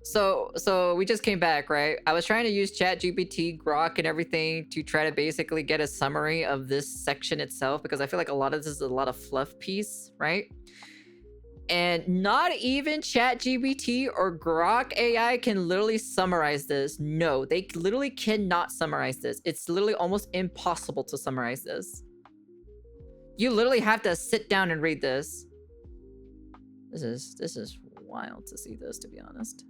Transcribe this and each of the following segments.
So we just came back, right? I was trying to use ChatGPT, Grok, and everything to try to basically get a summary of this section itself, because I feel like a lot of this is a lot of fluff piece, right? And not even ChatGPT or Grok AI can literally summarize this. No, they literally cannot summarize this. It's literally almost impossible to summarize this. You literally have to sit down and read this. This is wild to see this, to be honest.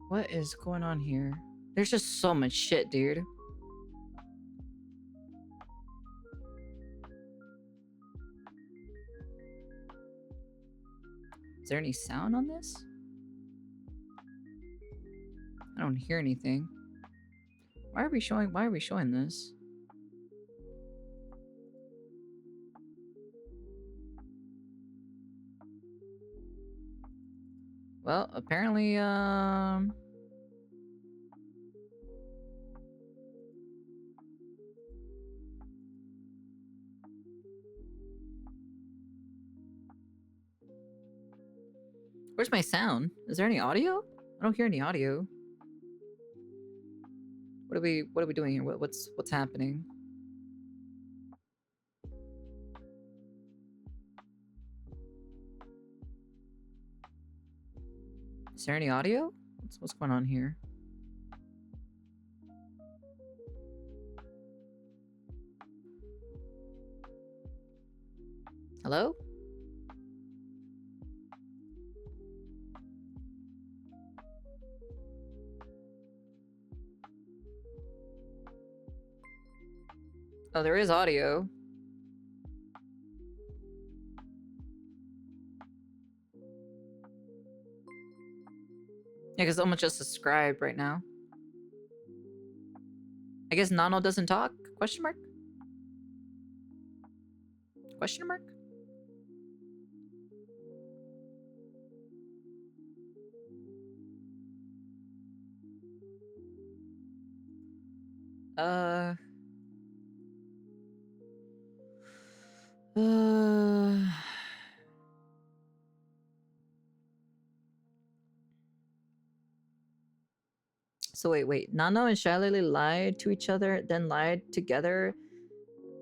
What is going on here? There's just so much shit, dude. Is there any sound on this? I don't hear anything. Why are we showing this? Well, apparently, where's my sound? Is there any audio? I don't hear any audio. What are we doing here? What's happening? Is there any audio? What's going on here? Hello? Oh, there is audio. Yeah, because someone just subscribed right now. I guess Nano doesn't talk? Question mark? Question mark? So wait. Nano and ShyLily lied to each other, then lied together,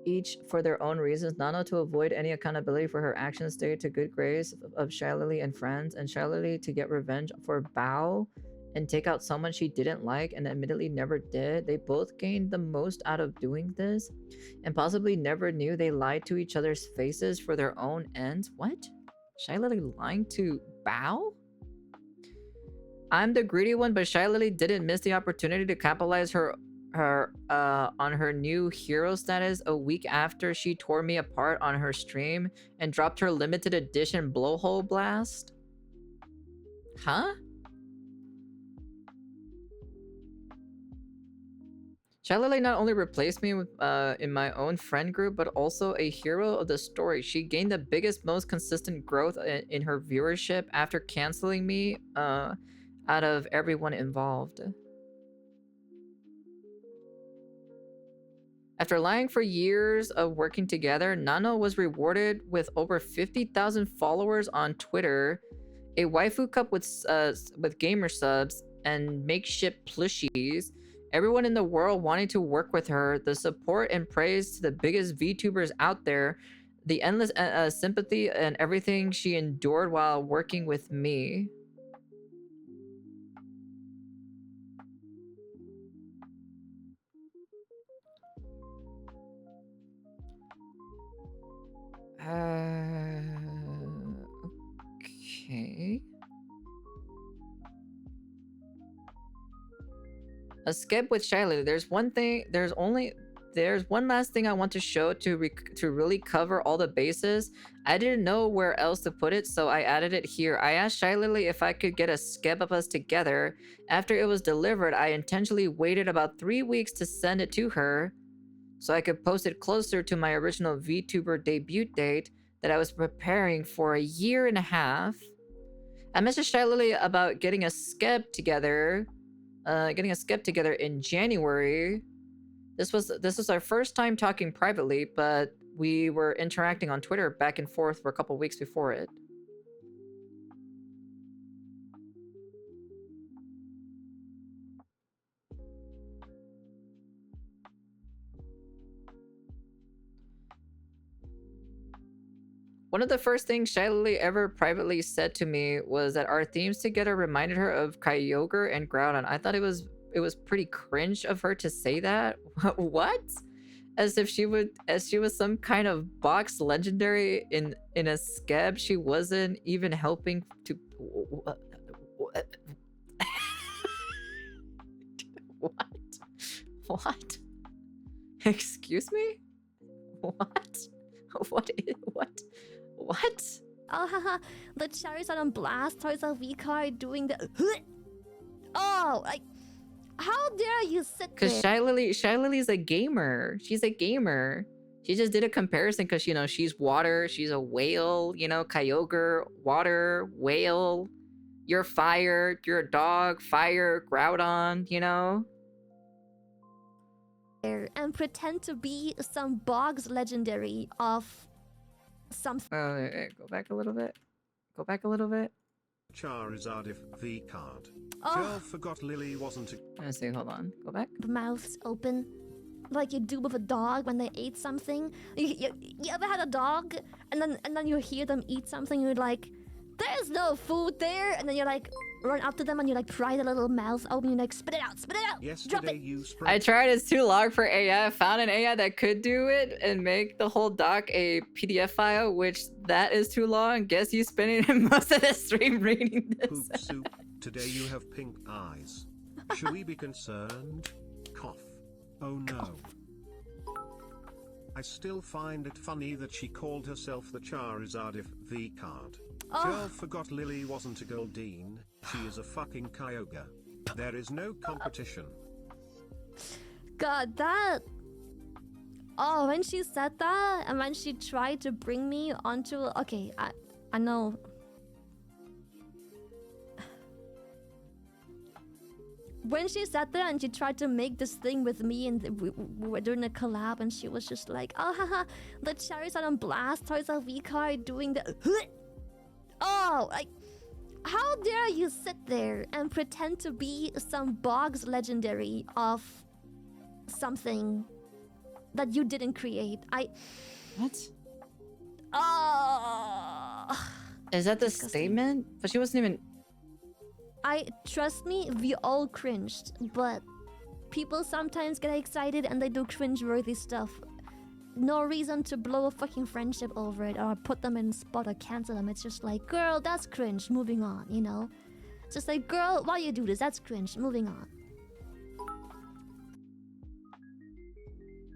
each for their own reasons. Nano to avoid any accountability for her actions, stayed to good grace of ShyLily and friends, and ShyLily to get revenge for Bao and take out someone she didn't like and admittedly never did. They both gained the most out of doing this, and possibly never knew they lied to each other's faces for their own ends. What? ShyLily lying to Bao? I'm the greedy one, but ShyLily didn't miss the opportunity to capitalize on her new hero status a week after she tore me apart on her stream and dropped her limited edition blowhole blast. Huh? ShyLily not only replaced me with, in my own friend group, but also a hero of the story. She gained the biggest, most consistent growth in her viewership after canceling me out of everyone involved. After lying for years of working together, Nano was rewarded with over 50,000 followers on Twitter, a waifu cup with gamer subs, and makeshift plushies. Everyone in the world wanting to work with her, the support and praise to the biggest VTubers out there, the endless sympathy and everything she endured while working with me. Okay. A skip with ShyLily. There's one thing. There's one last thing I want to show to really cover all the bases. I didn't know where else to put it, so I added it here. I asked ShyLily if I could get a skip of us together. After it was delivered, I intentionally waited about 3 weeks to send it to her, so I could post it closer to my original VTuber debut date that I was preparing for a year and a half. I messaged ShyLily about getting a skip together in January. This was our first time talking privately, but we were interacting on Twitter back and forth for a couple weeks before it. One of the first things ShyLily ever privately said to me was that our themes together reminded her of Kyogre and Groudon. I thought it was pretty cringe of her to say that. What? As if she was some kind of box legendary in a scab. She wasn't even helping to what? Excuse me? What? What? Oh, haha, the Charizard on Blastoise V-Card doing the... Oh, like... How dare you sit there? Because ShyLily's a gamer. She's a gamer. She just did a comparison because, you know, she's water, she's a whale, you know, Kyogre, water, whale. You're fire, you're a dog, fire, Groudon, you know? And pretend to be some bogs legendary of something. Go back a little bit. Go back a little bit. Charizard V card. Oh. Girl forgot Lily wasn't a... Let's see, hold on. Go back. Mouths open. Like you do with a dog when they ate something. You ever had a dog and then you hear them eat something and you're like, there's no food there, and then you're like, run up to them and you like pry the little mouth open, you like spit it out, drop it. I tried, it's too long for AI. I found an AI that could do it and make the whole doc a PDF file, which that is too long. Guess you spending most of the stream reading this. Poop soup, today you have pink eyes. Should we be concerned? Cough. Oh no. I still find it funny that she called herself the Charizard V card. Oh. Girl forgot Lily wasn't a Goldeen, she is a fucking Kyogre. There is no competition. God, that... Oh, when she said that, and when she tried to bring me onto... Okay, I know... When she sat there and she tried to make this thing with me and we were doing a collab and she was just like, oh haha, the Charizard on Blastoise V-Card doing the... Oh, like... How dare you sit there and pretend to be some bogs legendary of something that you didn't create? What? Oh... Is that the statement? But she wasn't even... Trust me, we all cringed, but people sometimes get excited and they do cringe-worthy stuff. No reason to blow a fucking friendship over it or put them in spot or cancel them. It's just like, girl, that's cringe, moving on, you know? It's just like, girl, why you do this? That's cringe, moving on.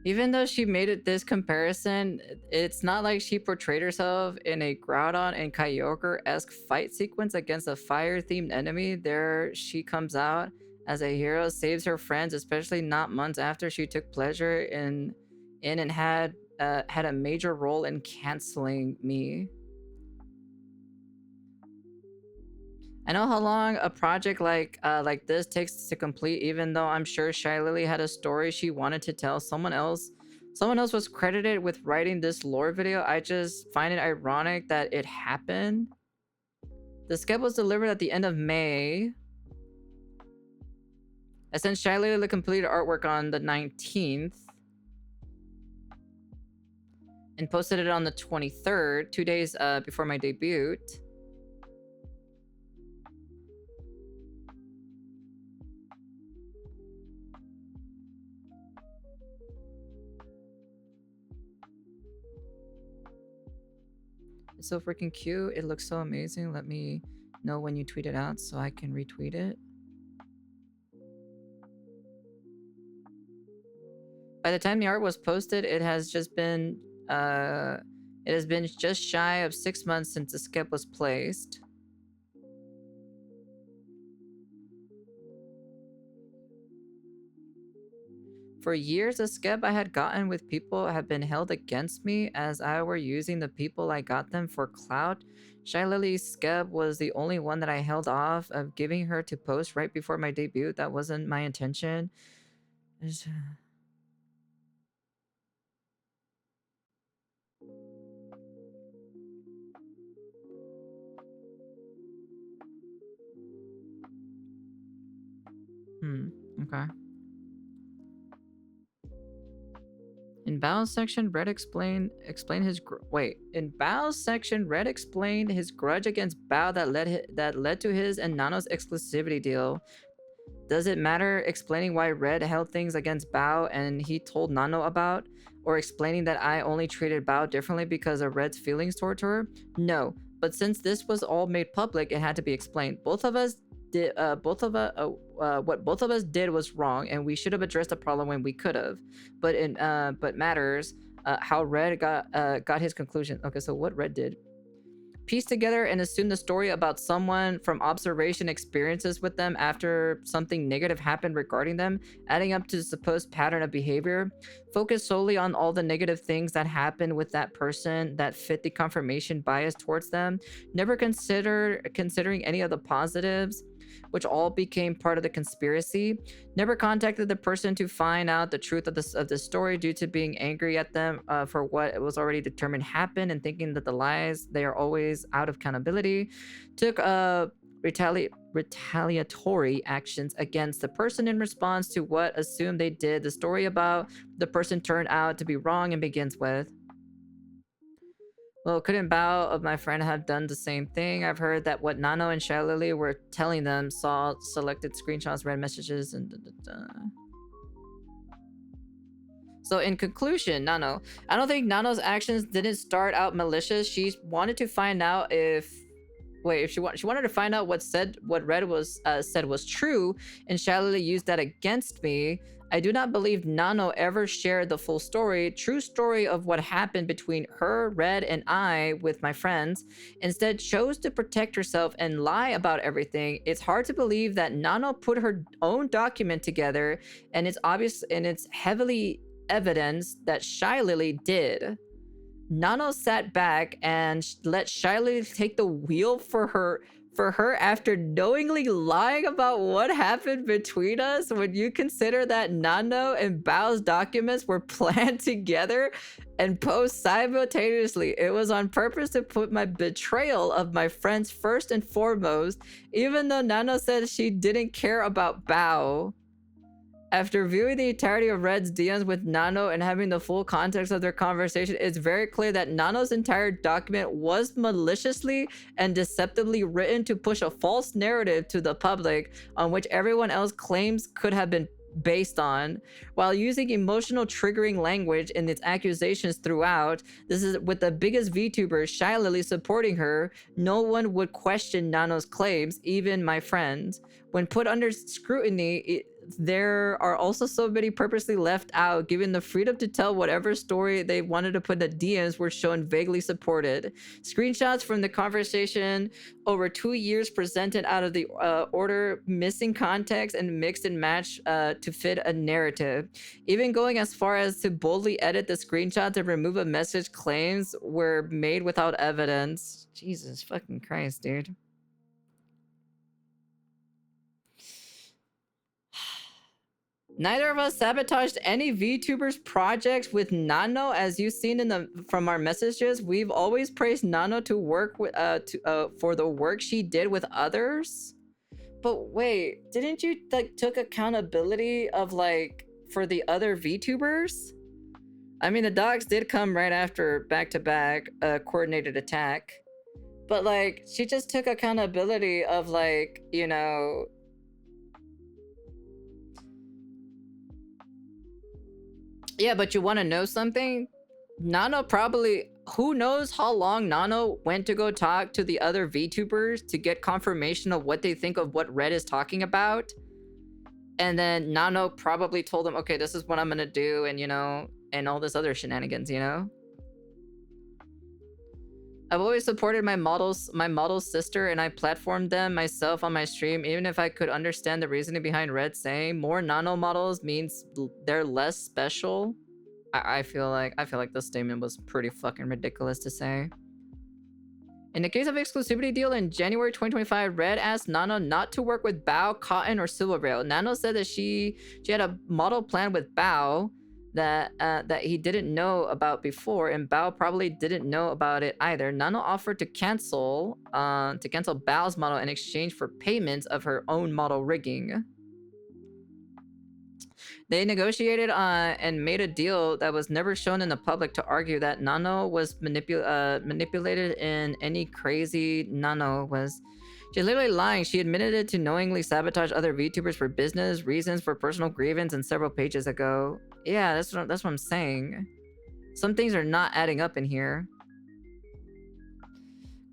Even though she made it this comparison, it's not like she portrayed herself in a Groudon and Kyogre-esque fight sequence against a fire-themed enemy. There she comes out as a hero, saves her friends, especially not months after she took pleasure in and had a major role in canceling me. I know how long a project like this takes to complete, even though I'm sure ShyLily had a story she wanted to tell. Someone else was credited with writing this lore video. I just find it ironic that it happened. The sketch was delivered at the end of May. I sent ShyLily the completed artwork on the 19th. And posted it on the 23rd, 2 days before my debut. It's so freaking cute. It looks so amazing. Let me know when you tweet it out so I can retweet it. By the time the art was posted, it has been just shy of 6 months since the skip was placed. For years, the skip I had gotten with people have been held against me as I were using the people I got them for clout. ShyLily's skip was the only one that I held off of giving her to post right before my debut. That wasn't my intention. Okay. In Bao's section, Red explained his In Bao's section, Red explained his grudge against Bao that led to his and Nano's exclusivity deal. Does it matter explaining why Red held things against Bao and he told Nano about, or explaining that I only treated Bao differently because of Red's feelings toward her? No, but since this was all made public, it had to be explained. What both of us did was wrong, and we should have addressed the problem when we could have. But matters how Red got his conclusion. Okay, so what Red did. Piece together and assume the story about someone from observation experiences with them after something negative happened regarding them, adding up to the supposed pattern of behavior. Focus solely on all the negative things that happened with that person that fit the confirmation bias towards them, never considering any of the positives, which all became part of the conspiracy. Never contacted the person to find out the truth of the story due to being angry at them for what it was already determined happened and thinking that the lies, they are always out of accountability. Took retaliatory actions against the person in response to what assumed they did. The story about the person turned out to be wrong and begins with, well, couldn't Bao of my friend have done the same thing? I've heard that what Nano and ShyLily were telling them, saw selected screenshots, read messages, and So in conclusion, Nano, I don't think Nano's actions didn't start out malicious. She wanted to find out if she wanted to find out what Red was said was true, and ShyLily used that against me. I do not believe Nano ever shared the full true story of what happened between her, Red, and I with my friends. Instead, chose to protect herself and lie about everything. It's hard to believe that Nano put her own document together, and it's obvious and it's heavily evidenced that ShyLily did. Nano sat back and let ShyLily take the wheel for her after knowingly lying about what happened between us. When you consider that Nano and Bao's documents were planned together and posted simultaneously, it was on purpose to put my betrayal of my friends first and foremost, even though Nano said she didn't care about Bao. After viewing the entirety of Red's DMs with Nano and having the full context of their conversation, it's very clear that Nano's entire document was maliciously and deceptively written to push a false narrative to the public on which everyone else claims could have been based on. While using emotional triggering language in its accusations throughout, this is with the biggest VTuber, ShyLily, supporting her, no one would question Nano's claims, even my friends. When put under scrutiny, there are also so many purposely left out, given the freedom to tell whatever story they wanted to put in the DMs were shown vaguely supported. Screenshots from the conversation over 2 years presented out of the order, missing context and mixed and matched to fit a narrative. Even going as far as to boldly edit the screenshot to remove a message claims were made without evidence. Jesus fucking Christ, dude. Neither of us sabotaged any VTubers' projects with Nano, as you've seen from our messages. We've always praised Nano to work with for the work she did with others. But wait, didn't you took accountability of for the other VTubers? I mean, the dogs did come right after back-to-back coordinated attack, but she just took accountability of you know. Yeah, but you want to know something? Nano probably... Who knows how long Nano went to go talk to the other VTubers to get confirmation of what they think of what Red is talking about? And then Nano probably told him, okay, this is what I'm gonna do, and you know, and all this other shenanigans, you know? I've always supported my model's sister, and I platformed them myself on my stream, even if I could understand the reasoning behind Red saying more nano models means they're less special. I feel like this statement was pretty fucking ridiculous to say. In the case of exclusivity deal in January 2025, Red asked Nano not to work with Bao, Cotton, or Silver Rail. Nano said that she had a model plan with Bao that he didn't know about before, and Bao probably didn't know about it either. Nano offered to cancel Bao's model in exchange for payments of her own model rigging. They negotiated and made a deal that was never shown in the public to argue that Nano was manipulated in any crazy. Nano was... She's literally lying. She admitted it to knowingly sabotage other VTubers for business reasons, for personal grievance, and several pages ago. Yeah, that's what I'm saying. Some things are not adding up in here.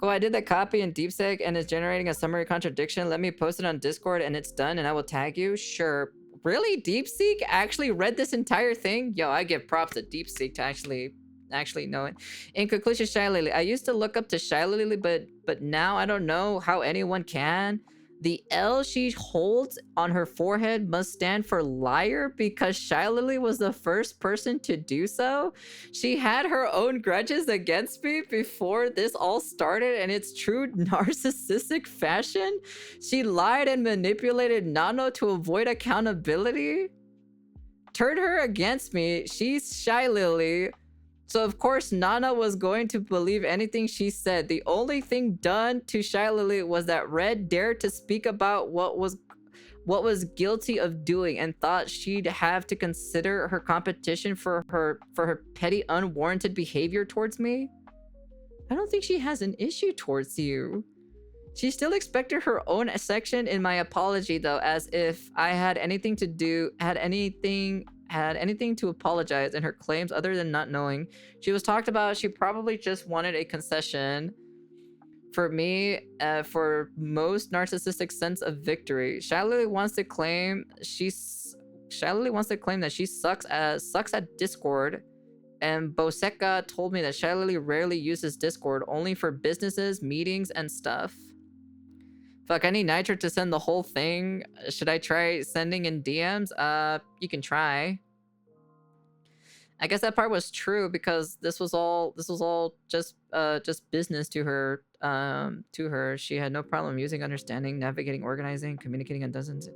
Cool, I did that copy in DeepSeek and it's generating a summary contradiction. Let me post it on Discord and it's done and I will tag you. Sure. Really? DeepSeek actually read this entire thing? Yo, I give props to DeepSeek to actually know it. In conclusion, ShyLily, I used to look up to ShyLily, but now I don't know how anyone can. The L she holds on her forehead must stand for liar because ShyLily was the first person to do so. She had her own grudges against me before this all started in its true narcissistic fashion. She lied and manipulated Nano to avoid accountability. Turned her against me. She's ShyLily. So of course Nana was going to believe anything she said. The only thing done to ShyLily was that Red dared to speak about what was guilty of doing and thought she'd have to consider her competition for her petty unwarranted behavior towards me. I don't think she has an issue towards you. She still expected her own section in my apology though, as if I had anything to apologize in her claims other than not knowing. She was talked about. She probably just wanted a concession. For me, for most narcissistic sense of victory. ShyLily wants to claim that she sucks at Discord. And Boseka told me that ShyLily rarely uses Discord, only for businesses, meetings, and stuff. Fuck, I need Nitro to send the whole thing. Should I try sending in DMs? You can try. I guess that part was true because this was all just business to her. She had no problem using, understanding, navigating, organizing, communicating, and dozens.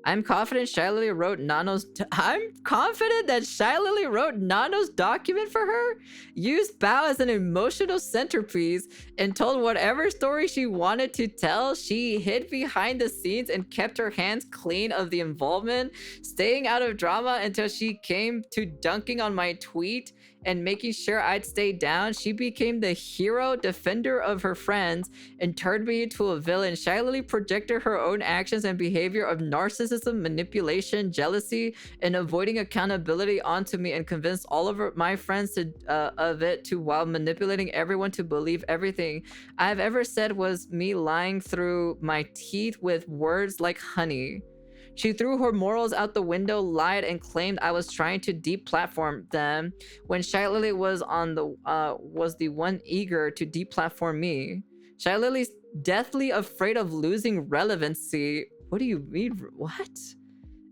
I'm confident ShyLily wrote Nano's... I'm confident that ShyLily wrote Nano's document for her, used Bao as an emotional centerpiece, and told whatever story she wanted to tell. She hid behind the scenes and kept her hands clean of the involvement, staying out of drama until she came to dunking on my tweet and making sure I'd stay down. She became the hero defender of her friends and turned me into a villain. ShyLily projected her own actions and behavior of narcissism, manipulation, jealousy, and avoiding accountability onto me and convinced all of my friends of it while manipulating everyone to believe everything I've ever said was me lying through my teeth with words like honey. She threw her morals out the window, lied, and claimed I was trying to deplatform them when ShyLily was the one eager to deplatform me. ShyLily's deathly afraid of losing relevancy. What do you mean? What?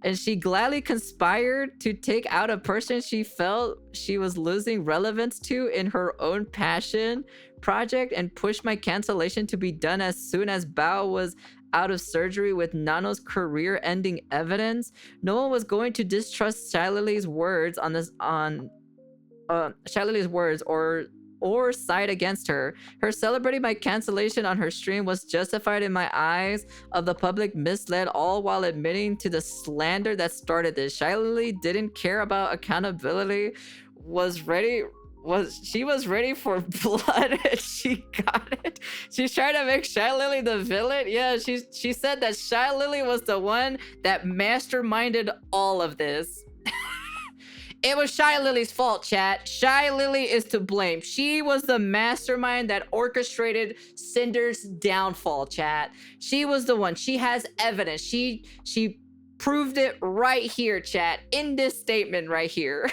And she gladly conspired to take out a person she felt she was losing relevance to in her own passion project and pushed my cancellation to be done as soon as Bao was out of surgery with Nano's career-ending evidence. No one was going to distrust ShyLily's words ShyLily's words or side against her. Her celebrating my cancellation on her stream was justified in my eyes of the public, misled, all while admitting to the slander that started this. ShyLily didn't care about accountability, was ready for blood and she got it. She's trying to make ShyLily the villain. Yeah, she said that ShyLily was the one that masterminded all of this. It was ShyLily's fault, chat. ShyLily is to blame. She was the mastermind that orchestrated Cinder's downfall, chat. She was the one. She has evidence. She proved it right here, chat, in this statement right here.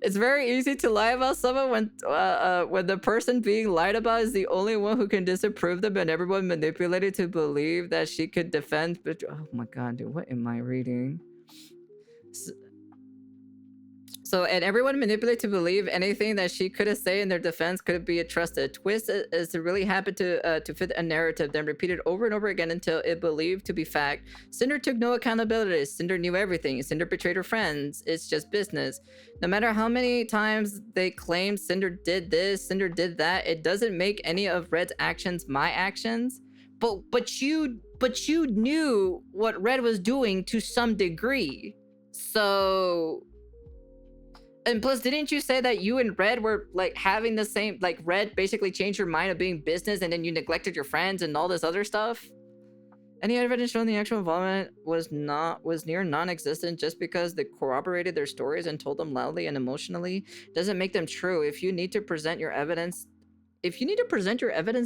It's very easy to lie about someone when the person being lied about is the only one who can disapprove them, and everyone manipulated to believe that she could defend. But oh my god, dude, what am I reading? So, and everyone manipulated to believe anything that she could have said in their defense could be a trusted twist is to really happen to fit a narrative, then repeated over and over again until it believed to be fact. Cinder took no accountability. Cinder knew everything. Cinder betrayed her friends. It's just business. No matter how many times they claimed Cinder did this, Cinder did that, it doesn't make any of Red's actions my actions. But you knew what Red was doing to some degree. So. And plus, didn't you say that you and Red were like having the same, like Red basically changed your mind of being business and then you neglected your friends and all this other stuff? Any evidence showing the actual involvement was near non-existent just because they corroborated their stories and told them loudly and emotionally doesn't make them true. If you need to present your evidence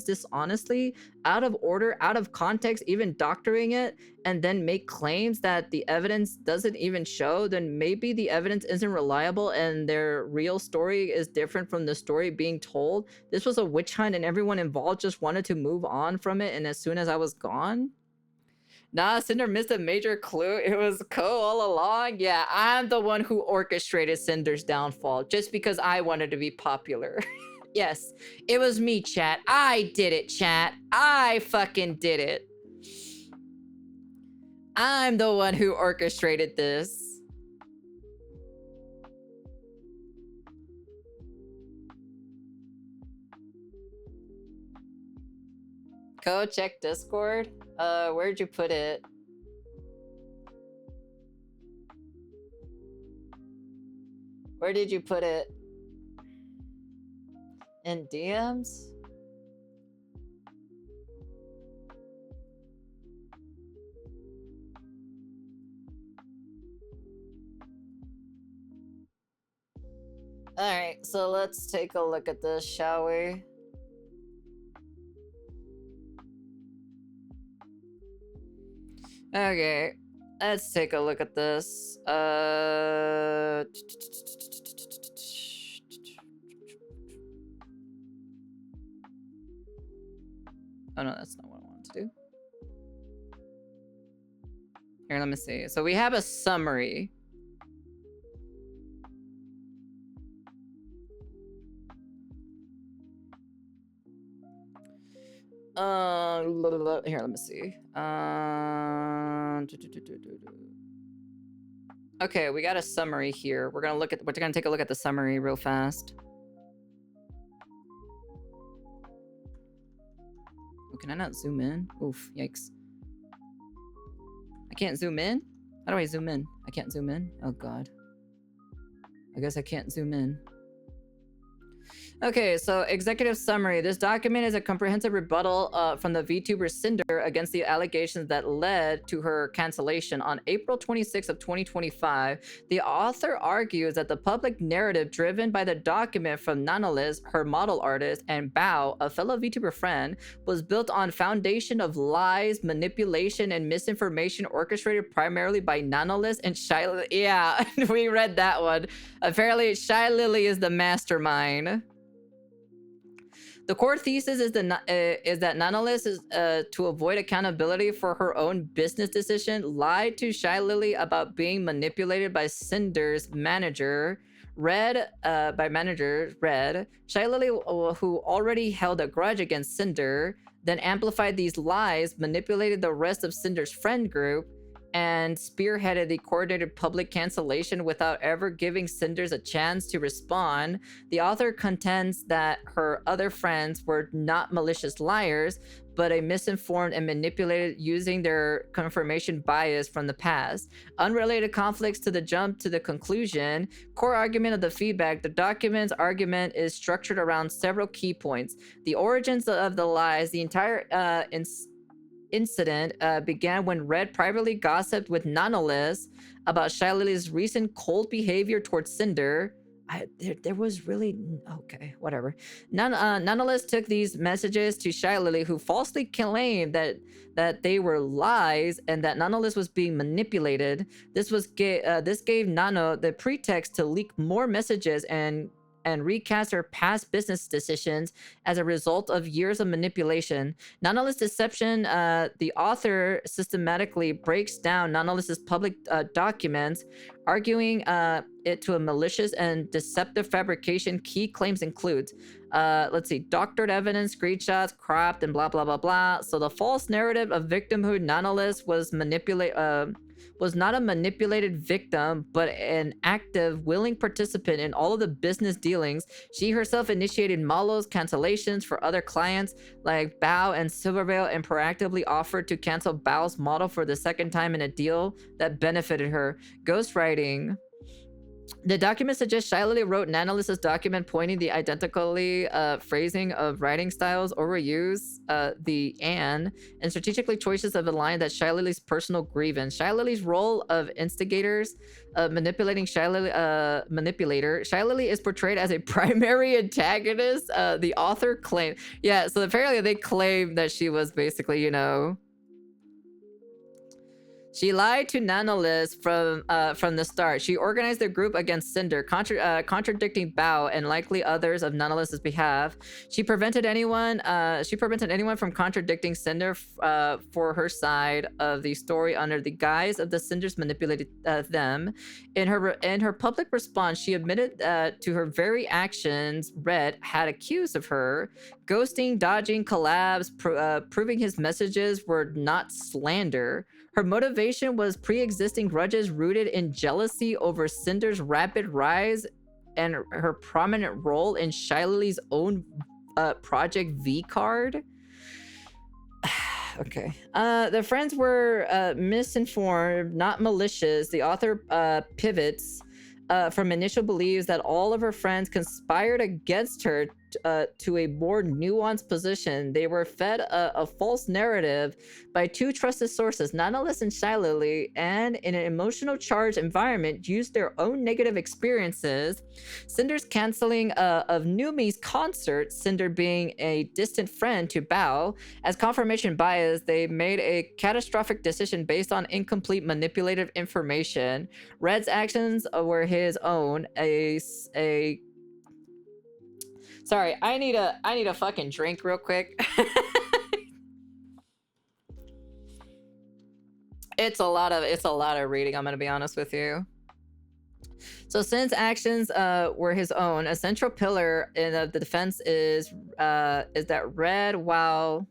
dishonestly, out of order, out of context, even doctoring it, and then make claims that the evidence doesn't even show, then maybe the evidence isn't reliable and their real story is different from the story being told. This was a witch hunt and everyone involved just wanted to move on from it, and as soon as I was gone? Nah, Cinder missed a major clue. It was Ko all along. Yeah, I'm the one who orchestrated Cinder's downfall just because I wanted to be popular. Yes, it was me, chat. I did it, chat. I fucking did it. I'm the one who orchestrated this. Go check Discord. Where'd you put it? Where did you put it? In DMs? Alright, so let's take a look at this, shall we? Okay, let's take a look at this. Oh no, that's not what I wanted to do. Here, let me see. So we have a summary. Here, let me see. Okay, we got a summary here. We're gonna take a look at the summary real fast. Oh, can I not zoom in? Oof, yikes. I can't zoom in? How do I zoom in? I can't zoom in? Oh god. I guess I can't zoom in. Okay, so executive summary. This document is a comprehensive rebuttal from the VTuber Cinder against the allegations that led to her cancellation on April 26th of 2025. The author argues that the public narrative driven by the document from Nanolis, her model artist, and Bao, a fellow VTuber friend, was built on foundation of lies, manipulation, and misinformation orchestrated primarily by Nanolis and ShyLily. Yeah, we read that one. Apparently, ShyLily is the mastermind. The core thesis is that Nanolis is to avoid accountability for her own business decision, lied to ShyLily about being manipulated by Cinder's manager, Red. ShyLily, who already held a grudge against Cinder, then amplified these lies, manipulated the rest of Cinder's friend group, and spearheaded the coordinated public cancellation without ever giving Cinders a chance to respond. The author contends that her other friends were not malicious liars, but a misinformed and manipulated using their confirmation bias from the past. Unrelated conflicts to the jump to the conclusion. Core argument of the feedback. The document's argument is structured around several key points. The origins of the lies. The entire incident began when Red privately gossiped with Nanolis about ShyLily's recent cold behavior towards Cinder. there was really okay, whatever. Nonetheless took these messages to ShyLily, who falsely claimed that they were lies and that Nonetheless was being manipulated. This gave Nano the pretext to leak more messages and recast her past business decisions as a result of years of manipulation. Nonetheless deception, the author systematically breaks down Nonetheless's public documents, arguing it to a malicious and deceptive fabrication. Key claims include, let's see, doctored evidence, screenshots, cropped, and blah blah blah blah. So the false narrative of victimhood Nonetheless was not a manipulated victim, but an active, willing participant in all of the business dealings. She herself initiated Malo's cancellations for other clients like Bao and Silvervale, and proactively offered to cancel Bao's model for the second time in a deal that benefited her. Ghostwriting. The document suggests ShyLily wrote Nonetheless's document, pointing the identically phrasing of writing styles, overuse the and strategically choices of a line that ShyLily's personal grievance. ShyLily's role of instigators, manipulating manipulator. ShyLily is portrayed as a primary antagonist. The author claimed, yeah. So apparently they claim that she was basically, you know. She lied to Nonetheless from the start. She organized the group against Cinder, contradicting Bao and likely others of Nonetheless's behalf. She prevented anyone from contradicting Cinder for her side of the story under the guise of the Cinders manipulated them. In her public response, she admitted to her very actions Red had accused of her, ghosting, dodging collabs, proving his messages were not slander. Her motivation was pre-existing grudges rooted in jealousy over Cinder's rapid rise and her prominent role in ShyLily's own Project V card. Okay. The friends were misinformed, not malicious. The author pivots from initial beliefs that all of her friends conspired against her to a more nuanced position. They were fed a false narrative by two trusted sources, Nonetheless and ShyLily, and in an emotional charged environment used their own negative experiences. Cinder's canceling of Numi's concert, Cinder being a distant friend to Bao, as confirmation bias. They made a catastrophic decision based on incomplete manipulative information. Red's actions were his own. Sorry, I need a fucking drink real quick. It's a lot of reading, I'm gonna be honest with you. So Sin's actions were his own. A central pillar in the defense is that Red, while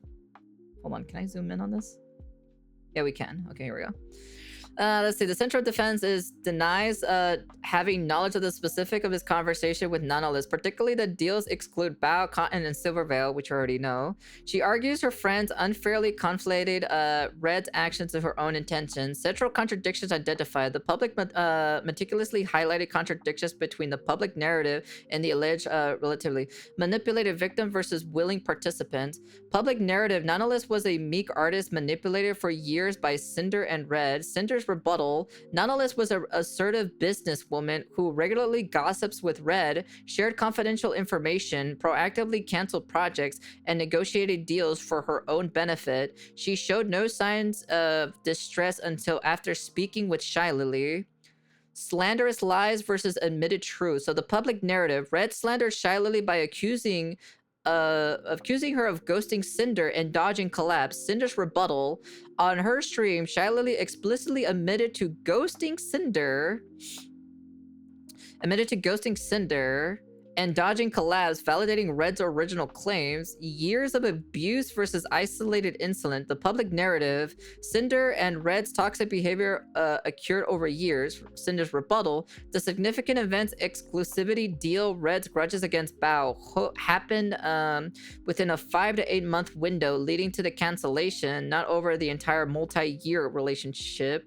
hold on, can I zoom in on this? Yeah, we can. Okay, here we go. Let's see. The central defense denies having knowledge of the specific of his conversation with Nonetheless, particularly the deals exclude Bao, Cotton, and Silvervale, which you already know. She argues her friends unfairly conflated Red's actions with her own intentions. Central contradictions identified. The public meticulously highlighted contradictions between the public narrative and the alleged relatively manipulated victim versus willing participant. Public narrative. Nonetheless was a meek artist manipulated for years by Cinder and Red. Cinder's rebuttal. Nonetheless was an assertive businesswoman who regularly gossips with Red, shared confidential information, proactively canceled projects, and negotiated deals for her own benefit. She showed no signs of distress until after speaking with ShyLily. Slanderous lies versus admitted truth. So the public narrative. Red slandered ShyLily by accusing her of ghosting Cinder and dodging collapse. Cinder's rebuttal. On her stream, ShyLily explicitly admitted to ghosting Cinder and dodging collabs, validating Red's original claims. Years of abuse versus isolated incident. The public narrative. Cinder and Red's toxic behavior occurred over years. Cinder's rebuttal. The significant events exclusivity deal Red's grudges against Bao happened within a 5 to 8 month window, leading to the cancellation, not over the entire multi-year relationship.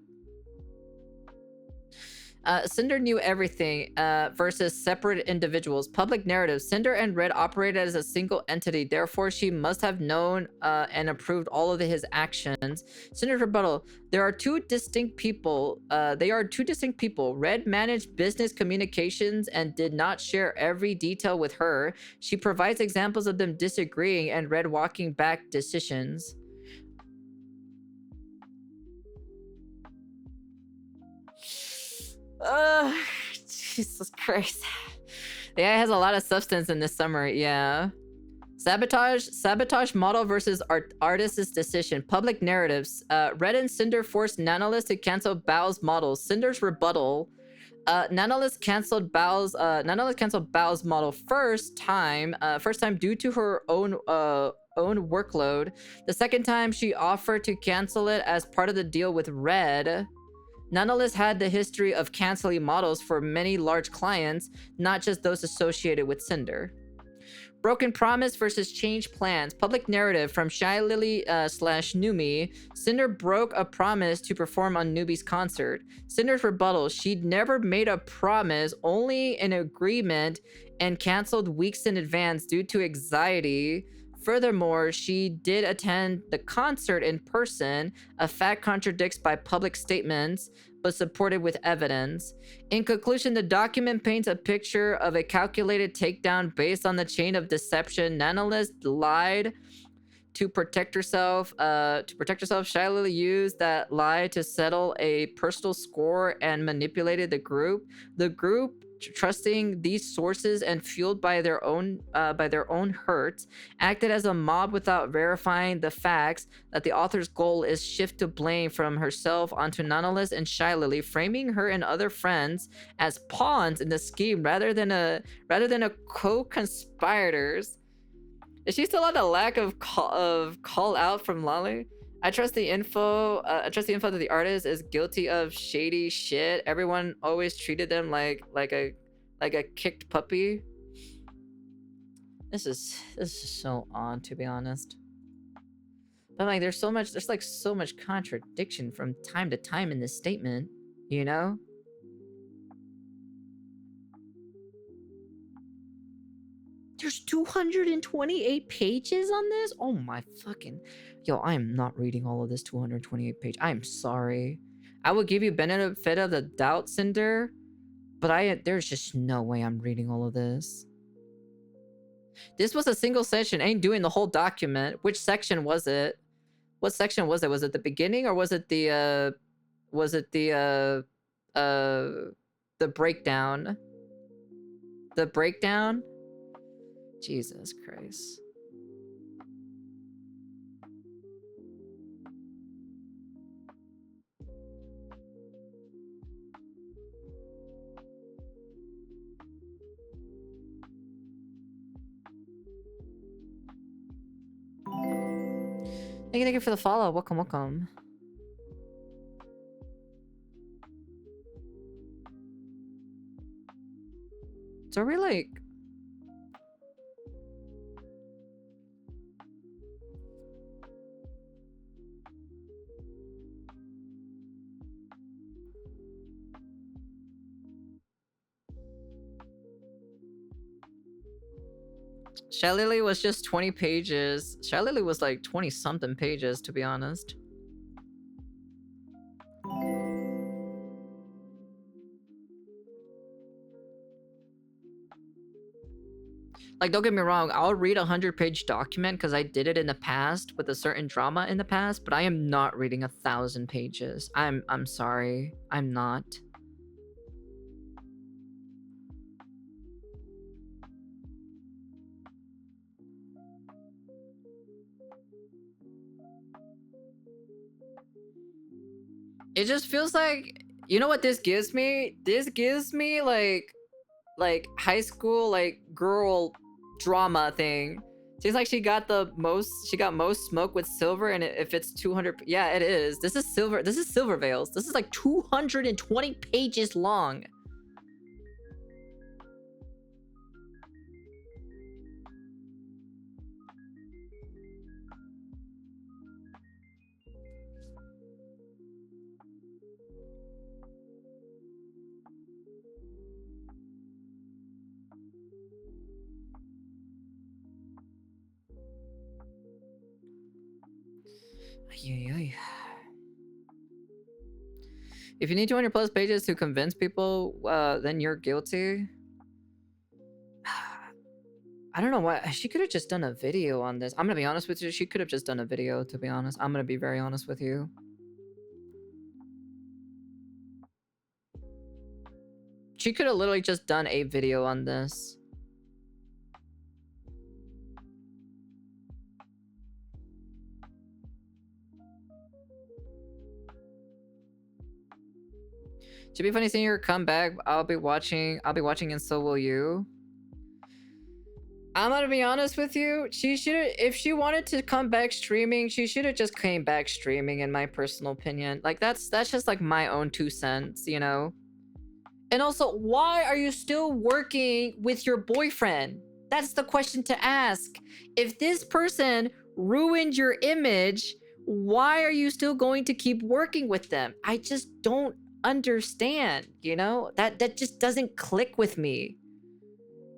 Cinder knew everything versus separate individuals. Public narrative. Cinder and Red operated as a single entity. Therefore, she must have known and approved all of his actions. Cinder's rebuttal. There are two distinct people. They are two distinct people. Red managed business communications and did not share every detail with her. She provides examples of them disagreeing and Red walking back decisions. Jesus Christ. The AI has a lot of substance in this summary, yeah. Sabotage model versus artist's decision. Public narratives. Red and Cinder forced Nanolith to cancel Bao's models. Cinder's rebuttal. Nanolith canceled Bao's model first time due to her own workload. The second time she offered to cancel it as part of the deal with Red. Nanolith had the history of canceling models for many large clients, not just those associated with Cinder. Broken promise versus changed plans. Public narrative from ShyLily slash Numi. Cinder broke a promise to perform on Nubi's concert. Cinder's rebuttal. She'd never made a promise, only an agreement, and canceled weeks in advance due to anxiety. Furthermore, she did attend the concert in person, a fact contradicted by public statements, but supported with evidence. In conclusion, the document paints a picture of a calculated takedown based on the chain of deception. Nanolith lied to protect herself. ShyLily used that lie to settle a personal score and manipulated the group. The group, trusting these sources and fueled by their own hurt, acted as a mob without verifying the facts. That the author's goal is shift to blame from herself onto Nanolith and ShyLily, framing her and other friends as pawns in the scheme rather than a co-conspirators. Is she still on a lack of call out from Lolly? I trust the info that the artist is guilty of shady shit. Everyone always treated them like a kicked puppy. This is so odd, to be honest. But like there's so much contradiction from time to time in this statement, you know? There's 228 pages on this? Oh my fucking... Yo, I am not reading all of this 228 page. I'm sorry. I would give you benefit of the doubt, Cinder, but there's just no way I'm reading all of this. This was a single session. Ain't doing the whole document. Which section was it? What section was it? Was it the beginning or was it the breakdown? The breakdown? Jesus Christ. Thank you for the follow. Welcome. So are we like... ShyLily was just 20 pages. ShyLily was like 20 something pages, to be honest. Like, don't get me wrong, I'll read a 100-page document because I did it in the past with a certain drama in the past, but I am not reading 1,000 pages. I'm sorry. I'm not. It just feels like, you know what this gives me? This gives me like high school like girl drama thing. Seems like she got most smoke with Silver, and if it's 200, yeah, it is. This is Silver Veils. This is like 220 pages long. If you need 200 plus pages to convince people, then you're guilty. I don't know why. She could have just done a video on this. I'm gonna be honest with you. She could have just done a video, to be honest. I'm gonna be very honest with you. She could have literally just done a video on this. Should be funny seeing her come back. I'll be watching and so will you. I'm gonna be honest with you. She should have, if she wanted to come back streaming, she should have just came back streaming, in my personal opinion. Like that's just like my own 2 cents, you know? And also, why are you still working with your boyfriend? That's the question to ask. If this person ruined your image, why are you still going to keep working with them? I just don't understand, you know? That just doesn't click with me.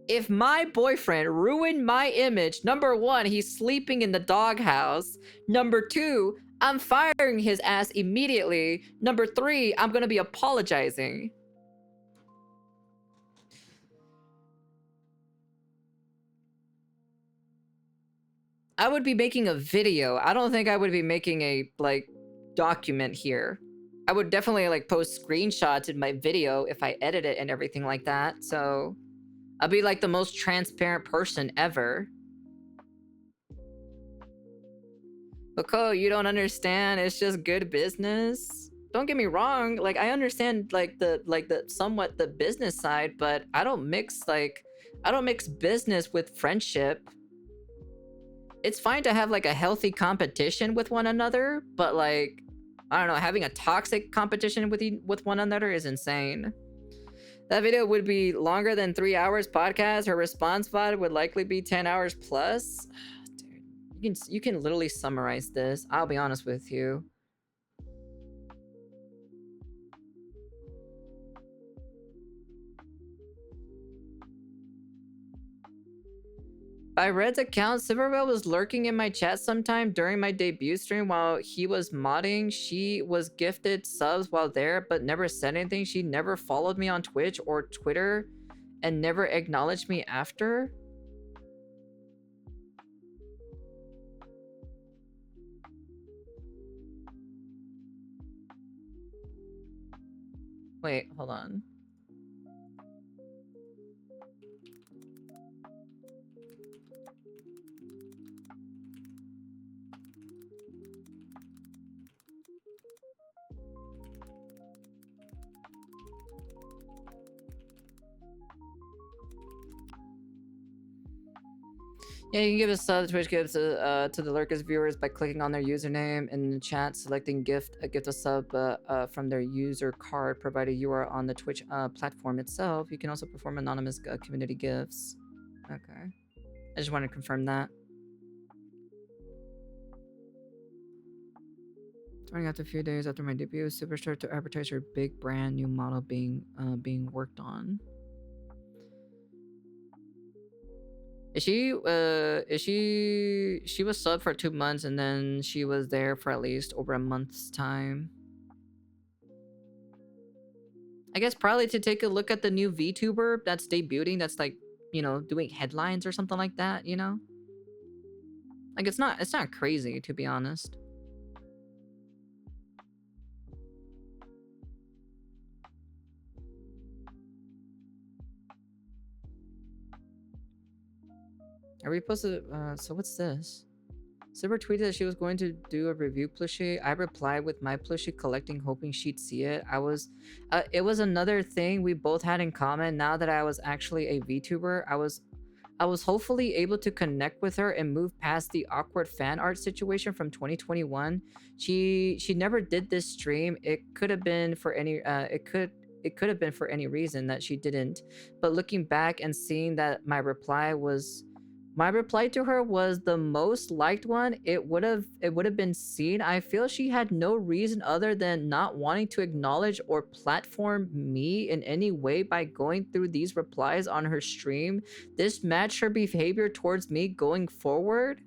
If my boyfriend ruined my image, number 1, he's sleeping in the doghouse. Number 2, I'm firing his ass immediately. Number 3, I'm gonna be apologizing. I would be making a video. I don't think I would be making a, like, document here. I would definitely, like, post screenshots in my video if I edit it and everything like that, so... I'll be, like, the most transparent person ever. But Ko, you don't understand, it's just good business. Don't get me wrong, like, I understand, like, the somewhat the business side, but I don't mix business with friendship. It's fine to have, like, a healthy competition with one another, but, like, I don't know, having a toxic competition with one another is insane. That video would be longer than 3 hours podcast. Her response VOD would likely be 10 hours plus. Dude, you can literally summarize this. I'll be honest with you. By Red's account, Silverwhale was lurking in my chat sometime during my debut stream while he was modding. She was gifted subs while there, but never said anything. She never followed me on Twitch or Twitter and never acknowledged me after. Wait, hold on. Yeah, you can give a sub. Twitch gives to the lurkers viewers by clicking on their username in the chat, selecting a gift a sub from their user card, provided you are on the Twitch platform itself. You can also perform anonymous community gifts. Okay, I just want to confirm that. Starting after a few days after my debut, Superstar to advertise her big brand new model being worked on. She was subbed for 2 months and then she was there for at least over a month's time. I guess probably to take a look at the new VTuber that's debuting, that's like, you know, doing headlines or something like that, you know? Like it's not crazy, to be honest. I reposted, so what's this? Silver tweeted that she was going to do a review plushie. I replied with my plushie collecting, hoping she'd see it. It was another thing we both had in common. Now that I was actually a VTuber, I was hopefully able to connect with her and move past the awkward fan art situation from 2021. She never did this stream. It could have been for any, it could have been for any reason that she didn't. But looking back and seeing that my reply to her was the most liked one, it would have been seen. I feel she had no reason other than not wanting to acknowledge or platform me in any way by going through these replies on her stream. This matched her behavior towards me going forward.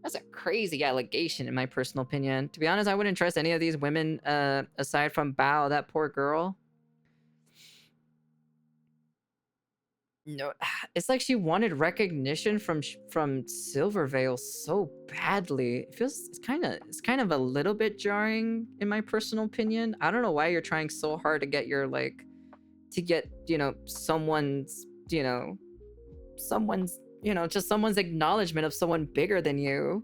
That's a crazy allegation, in my personal opinion. To be honest, I wouldn't trust any of these women, aside from Bao, that poor girl. No, it's like she wanted recognition from Silverveil so badly. It feels it's kind of a little bit jarring, in my personal opinion. I don't know why you're trying so hard to get your someone's just someone's acknowledgement of someone bigger than you.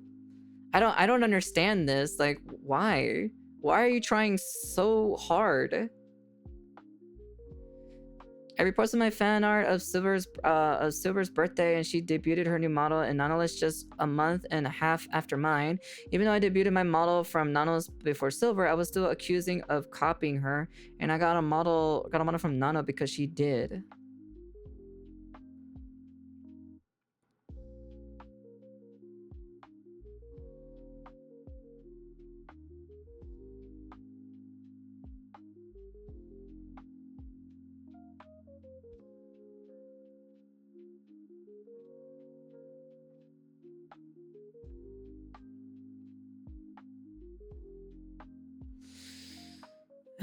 I don't understand this. Like, why? Why are you trying so hard? I reposted my fan art of Silver's birthday, and she debuted her new model in Nautilus just a month and a half after mine. Even though I debuted my model from Nautilus before Silver, I was still accusing of copying her, and I got a model from Nano because she did.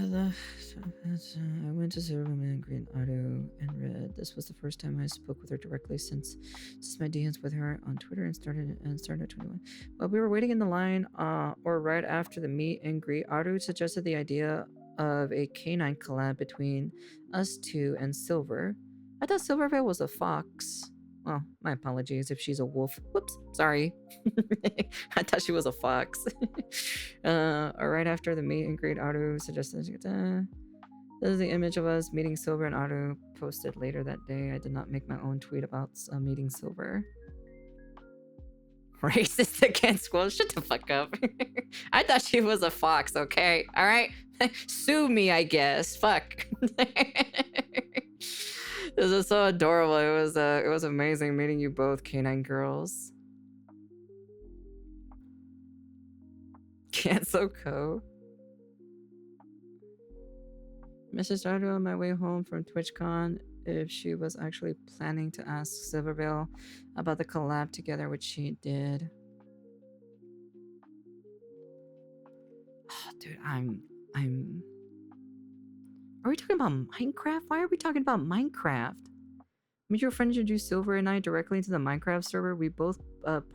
I went to Silverman, Green Auto, and Red. This was the first time I spoke with her directly since my DMs with her on Twitter and started at 21. While we were waiting in the line, or right after the meet and greet, Aru suggested the idea of a canine collab between us two and Silver. I thought Silverveil was a fox. Oh, my apologies if she's a wolf. Whoops, sorry. I thought she was a fox. Right after the meet and greet, Aru suggested... This is the image of us meeting Silver and Aru posted later that day. I did not make my own tweet about meeting Silver. Racist against squirrels? Shut the fuck up. I thought she was a fox, okay? Alright? Sue me, I guess. Fuck. This is so adorable. It was amazing meeting you both, canine girls. Cancel Co. Messaged Aru on my way home from TwitchCon if she was actually planning to ask Silverveil about the collab together, which she did. Oh, dude, Are we talking about Minecraft? Why are we talking about Minecraft? Mutual friend introduced Silver and I directly into the Minecraft server we both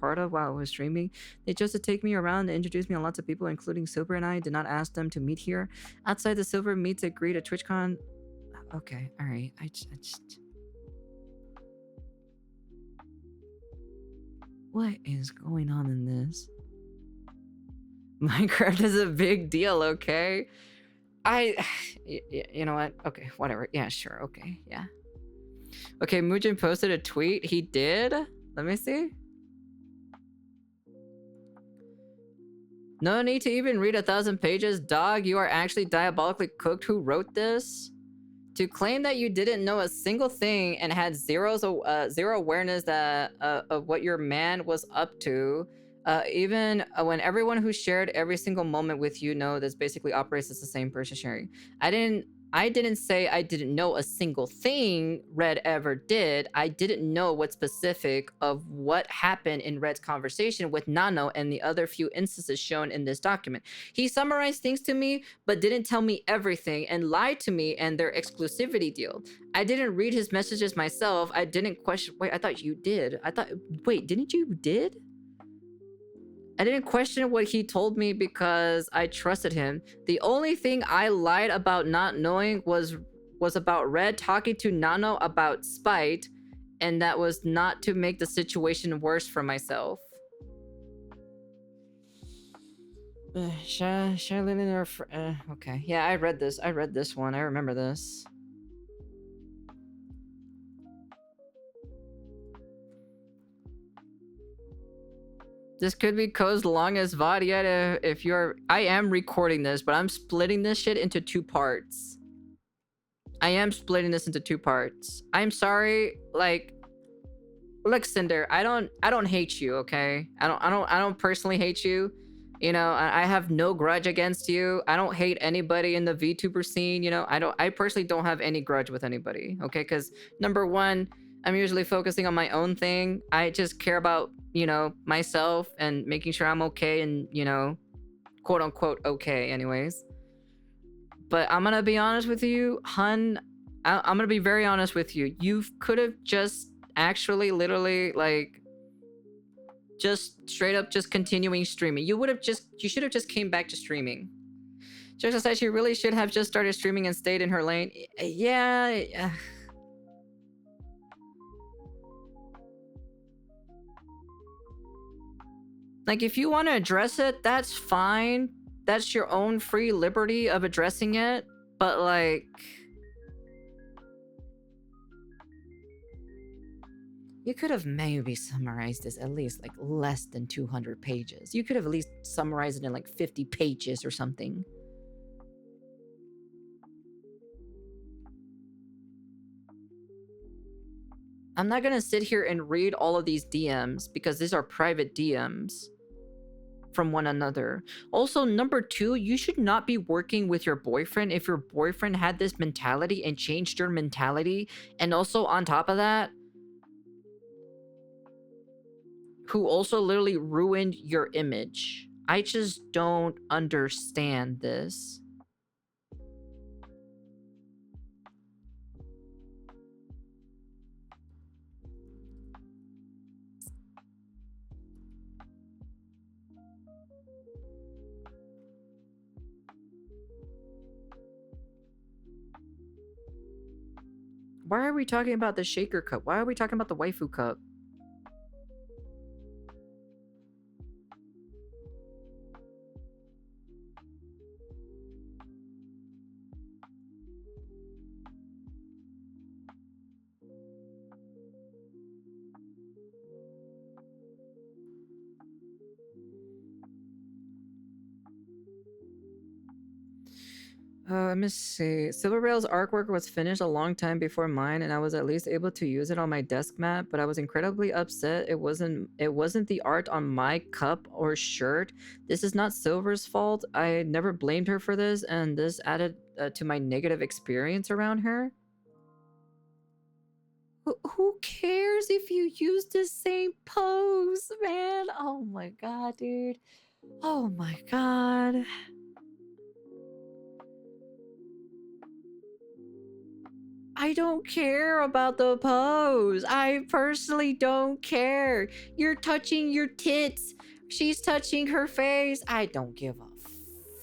part of while I was streaming. They chose to take me around and introduce me to lots of people, including Silver and I. Did not ask them to meet here. Outside the Silver meets and greet at TwitchCon. Okay, alright. I just... What is going on in this? Minecraft is a big deal, okay? You know what? Okay, whatever. Yeah, sure. Okay, yeah. Okay, Mujin posted a tweet. He did? Let me see. No need to even read 1,000 pages. Dog, you are actually diabolically cooked. Who wrote this? To claim that you didn't know a single thing and had zero awareness that of what your man was up to, even when everyone who shared every single moment with you know this basically operates as the same person sharing. I didn't say I didn't know a single thing Red ever did. I didn't know what specific of what happened in Red's conversation with Nano and the other few instances shown in this document. He summarized things to me, but didn't tell me everything and lied to me and their exclusivity deal. I didn't read his messages myself. I didn't question... Wait, I thought you did. Wait, didn't you did? I didn't question what he told me because I trusted him. The only thing I lied about not knowing was about Red talking to Nano about spite, and that was not to make the situation worse for myself. ShyLily, okay. Yeah, I read this one. I remember this. This could be Ko's longest VOD yet if you're... I am recording this, but I'm splitting this shit into 2 parts. I'm sorry, like... Look, Cinder, I don't hate you, okay? I don't personally hate you. You know, I have no grudge against you. I don't hate anybody in the VTuber scene, you know? I personally don't have any grudge with anybody, okay? Because, number one, I'm usually focusing on my own thing. I just care about, you know, myself and making sure I'm okay and, you know, quote unquote okay anyways. But I'm gonna be honest with you, hun. I'm gonna be very honest with you. You could have just actually literally like just straight up just continuing streaming. You should have just came back to streaming. Joseph said she really should have just started streaming and stayed in her lane. Yeah. Like, if you want to address it, that's fine. That's your own free liberty of addressing it. But, like... you could have maybe summarized this at least, like, less than 200 pages. You could have at least summarized it in, like, 50 pages or something. I'm not gonna sit here and read all of these DMs because these are private DMs from one another. Also, number 2, you should not be working with your boyfriend if your boyfriend had this mentality and changed your mentality. And also, on top of that, who also literally ruined your image. I just don't understand this. Why are we talking about the shaker cup? Why are we talking about the waifu cup? Let me see. Silver Rail's artwork was finished a long time before mine, and I was at least able to use it on my desk mat, but I was incredibly upset. It wasn't the art on my cup or shirt. This is not Silver's fault. I never blamed her for this, and this added to my negative experience around her. Who cares if you use the same pose, man? Oh my god, dude. Oh my god. I don't care about the pose. I personally don't care. You're touching your tits. She's touching her face. I don't give a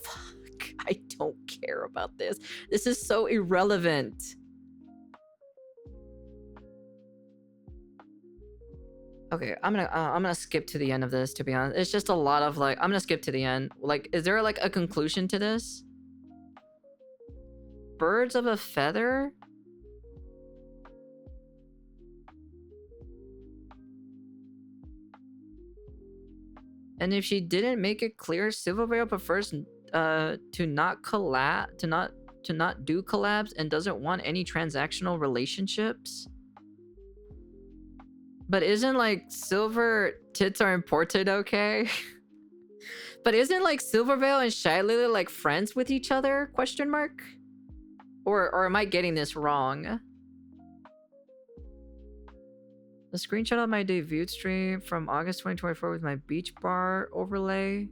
fuck. I don't care about this. This is so irrelevant. Okay, I'm gonna skip to the end of this, to be honest. It's just a lot of like, I'm gonna skip to the end. Like, is there like a conclusion to this? Birds of a feather? And if she didn't make it clear, Silverveil prefers to not do collabs and doesn't want any transactional relationships. But isn't like silver tits are important, okay? But isn't like Silverveil and ShyLily like friends with each other? Question mark? Or am I getting this wrong? A screenshot of my debut stream from August 2024 with my beach bar overlay.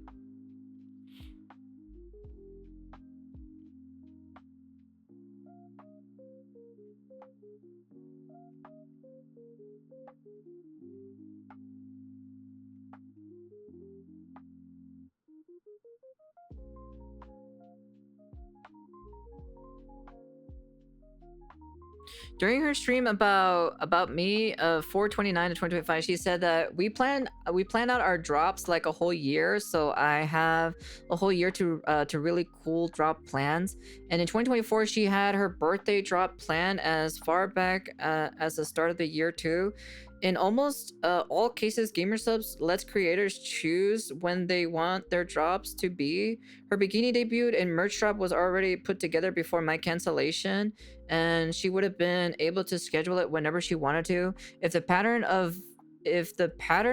During her stream about me, 4/29 to 2025, she said that we plan out our drops like a whole year, so I have a whole year to really cool drop plans. And in 2024, she had her birthday drop plan as far back as the start of the year too. In almost all cases, gamer subs lets creators choose when they want their drops to be. Her bikini debut and merch drop was already put together before my cancellation, and she would have been able to schedule it whenever she wanted to. If the pattern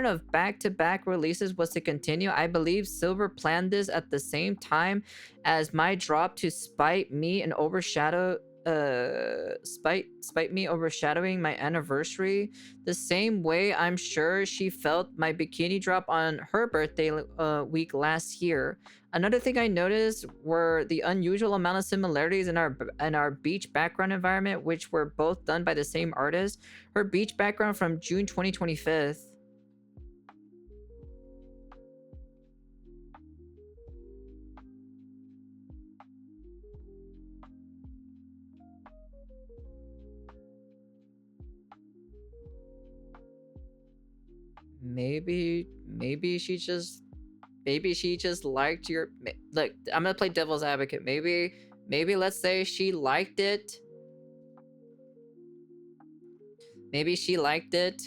of back-to-back releases was to continue, I believe Silver planned this at the same time as my drop to spite me and overshadow spite me overshadowing my anniversary the same way I'm sure she felt my bikini drop on her birthday week last year. Another thing I noticed were the unusual amount of similarities in our beach background environment, which were both done by the same artist. Her beach background from June 2025. Maybe she just liked your look. I'm gonna play devil's advocate. Maybe let's say she liked it. Maybe she liked it,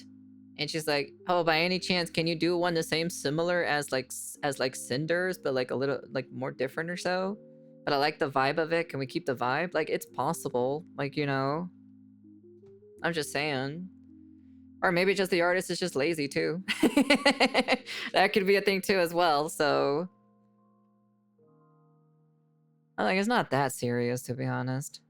and she's like, "Oh, by any chance, can you do one the same similar as like Cinders, but like a little like more different or so?" But I like the vibe of it. Can we keep the vibe? Like, it's possible. Like, you know, I'm just saying. Or maybe just the artist is just lazy too. That could be a thing too as well, so... I think it's not that serious, to be honest.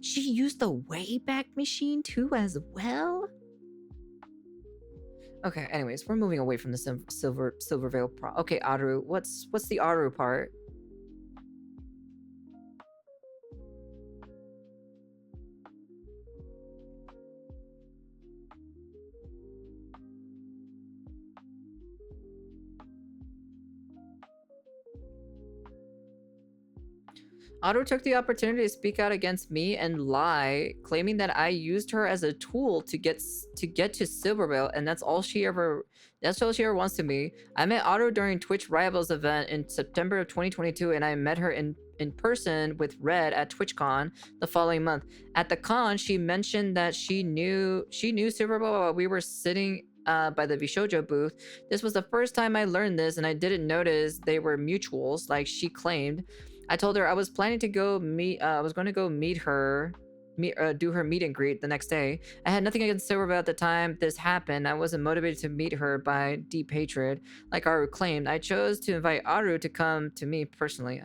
She used the Wayback Machine too as well? Okay, anyways, we're moving away from the Silver Veil pro. Okay, Aru, what's the Aru part? Otto took the opportunity to speak out against me and lie, claiming that I used her as a tool to get to Silvervale, and that's all she ever wants to me. I met Otto during Twitch Rivals event in September of 2022, and I met her in person with Red at TwitchCon the following month. At the con, she mentioned that she knew Silvervale while we were sitting by the Vishojo booth. This was the first time I learned this, and I didn't notice they were mutuals like she claimed. I told her I was planning to go meet. I was going to go meet her, do her meet and greet the next day. I had nothing against Silvervale at the time this happened. I wasn't motivated to meet her by deep hatred, like Aru claimed. I chose to invite Aru to come to me personally.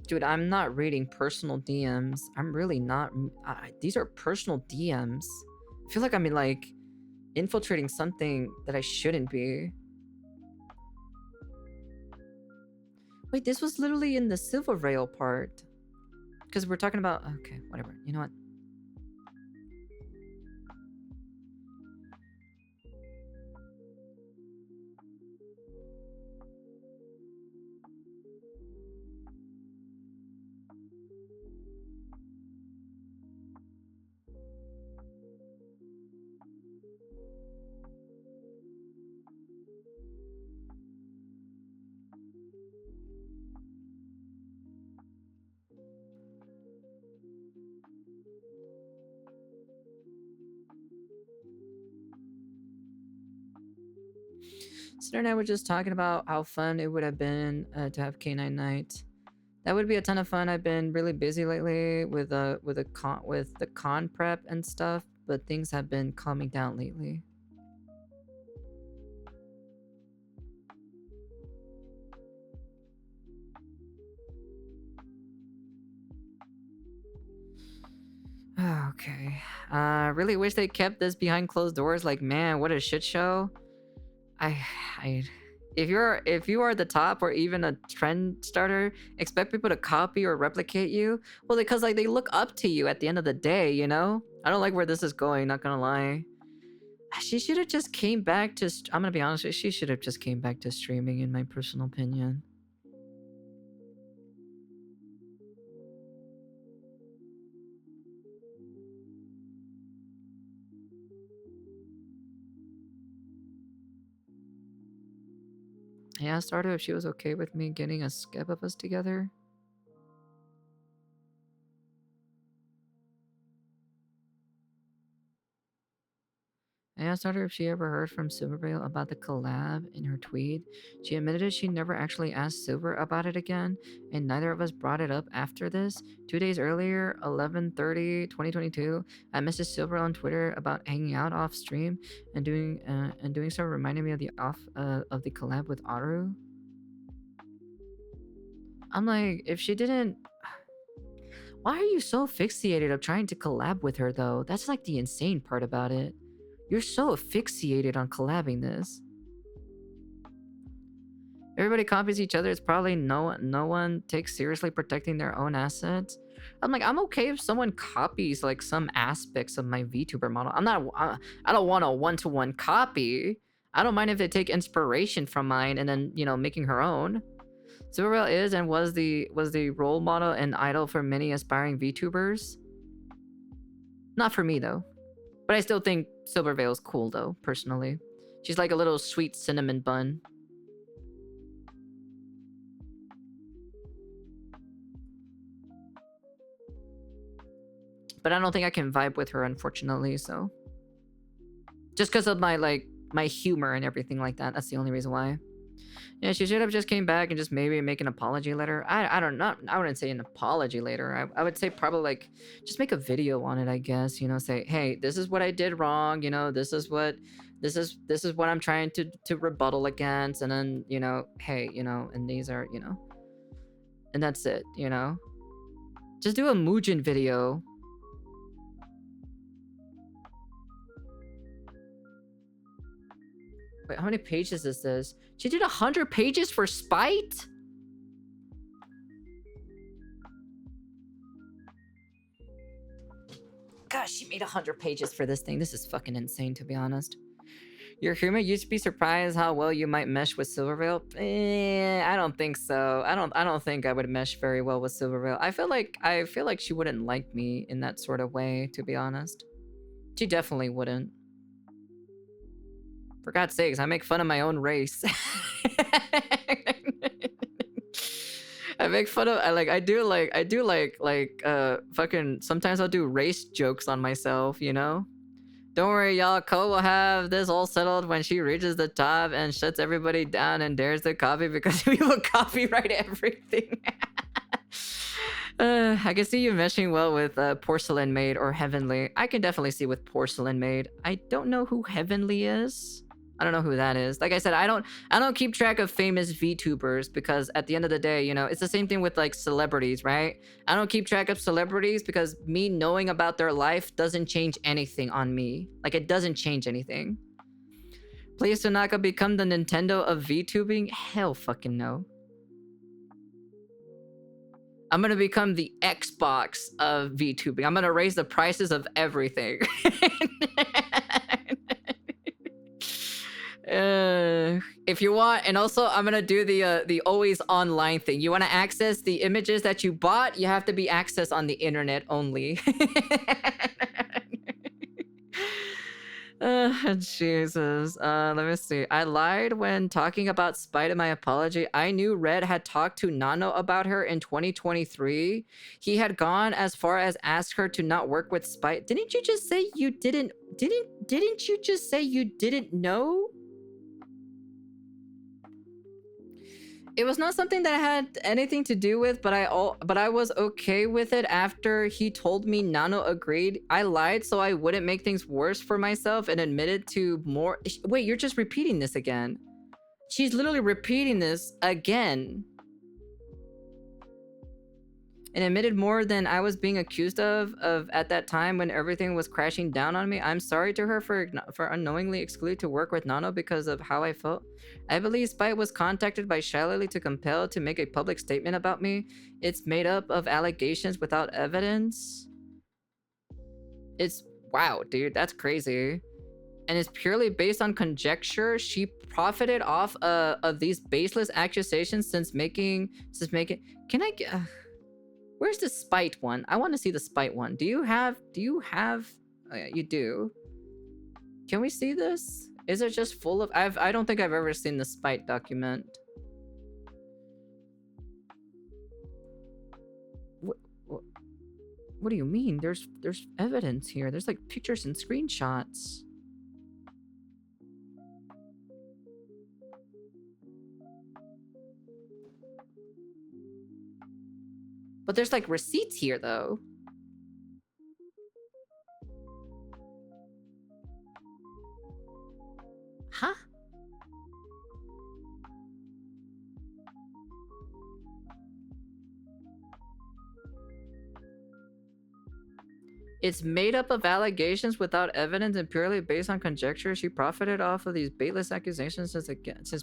Dude, I'm not reading personal DMs. I'm really not. These are personal DMs. I feel like I'm like infiltrating something that I shouldn't be. Wait, this was literally in the Silver Rail part. Because we're talking about... Okay, whatever. You know what? Sister and I were just talking about how fun it would have been to have K9 night. That would be a ton of fun. I've been really busy lately with the con prep and stuff, but things have been calming down lately. Okay. Really wish they kept this behind closed doors. Like, man, what a shit show. If you are the top or even a trend starter, expect people to copy or replicate you. Well, because like they look up to you at the end of the day, you know. I don't like where this is going. Not gonna lie. She should have just came back to. I'm gonna be honest with you. She should have just came back to streaming, in my personal opinion. I asked Ardo if she was okay with me getting a skep of us together. I asked her if she ever heard from Silvervale about the collab in her tweet. She admitted she never actually asked Silver about it again, and neither of us brought it up after this. 2 days earlier, 11/30/2022, I messaged Silver on Twitter about hanging out off stream and doing so, reminding me of the collab with Aru. I'm like, if she didn't, why are you so fixated of trying to collab with her though? That's like the insane part about it. You're so fixated on collabing this. Everybody copies each other. It's probably no one takes seriously protecting their own assets. I'm like, I'm okay if someone copies like some aspects of my VTuber model. I don't want a one-to-one copy. I don't mind if they take inspiration from mine and then, you know, making her own. Silvervale is and was the role model and idol for many aspiring VTubers. Not for me though. But I still think Silvervale's cool though, personally. She's like a little sweet cinnamon bun. But I don't think I can vibe with her, unfortunately, so. Just because of my humor and everything like that. That's the only reason why. Yeah, she should have just came back and just maybe make an apology letter. I don't know. I wouldn't say an apology letter. I would say probably like just make a video on it, I guess. You know, say, hey, this is what I did wrong. You know, this is what I'm trying to rebuttal against. And then, you know, hey, you know, and these are, you know. And that's it, you know. Just do a Muujin video. Wait, how many pages is this? She did 100 pages for spite? Gosh, she made 100 pages for this thing. This is fucking insane, to be honest. Your humor used to be surprised how well you might mesh with Silvervale. I don't think so. I don't think I would mesh very well with Silvervale. I feel like she wouldn't like me in that sort of way, to be honest. She definitely wouldn't. For God's sakes, I make fun of my own race. I make fun of fucking sometimes I'll do race jokes on myself, you know? Don't worry, y'all, Ko will have this all settled when she reaches the top and shuts everybody down and dares to copy because we will copyright everything. I can see you meshing well with Porcelain Maid or Heavenly. I can definitely see with Porcelain Maid. I don't know who Heavenly is. I don't know who that is. Like I said, I don't keep track of famous VTubers because at the end of the day, you know, it's the same thing with like celebrities, right? I don't keep track of celebrities because me knowing about their life doesn't change anything on me. Like it doesn't change anything. Please Tanaka become the Nintendo of VTubing? Hell fucking no. I'm gonna become the Xbox of VTubing. I'm gonna raise the prices of everything. If you want, and also I'm gonna do the always online thing. You want to access the images that you bought, you have to be accessed on the internet only. Jesus. Let me see. I lied when talking about Spite in my apology. I knew Red had talked to Nano about her in 2023. He had gone as far as ask her to not work with Spite. Didn't you just say you didn't you just say you didn't know? It was not something that I had anything to do with, but I was okay with it after he told me Nano agreed. I lied so I wouldn't make things worse for myself and admitted to more. Wait, you're just repeating this again. She's literally repeating this again. And admitted more than I was being accused of at that time when everything was crashing down on me. I'm sorry to her for unknowingly excluded to work with Nano because of how I felt. I believe Spite was contacted by ShyLily to compel to make a public statement about me. It's made up of allegations without evidence. It's wow, dude, that's crazy. And it's purely based on conjecture. She profited off of these baseless accusations since making. Can I get? Where's the Spite one? I want to see the Spite one. Do you have? Oh yeah, you do. Can we see this? Is it just full of? I don't think I've ever seen the Spite document. What do you mean? There's evidence here. There's like pictures and screenshots. But there's like receipts here though. Huh? It's made up of allegations without evidence and purely based on conjecture. She profited off of these baitless accusations since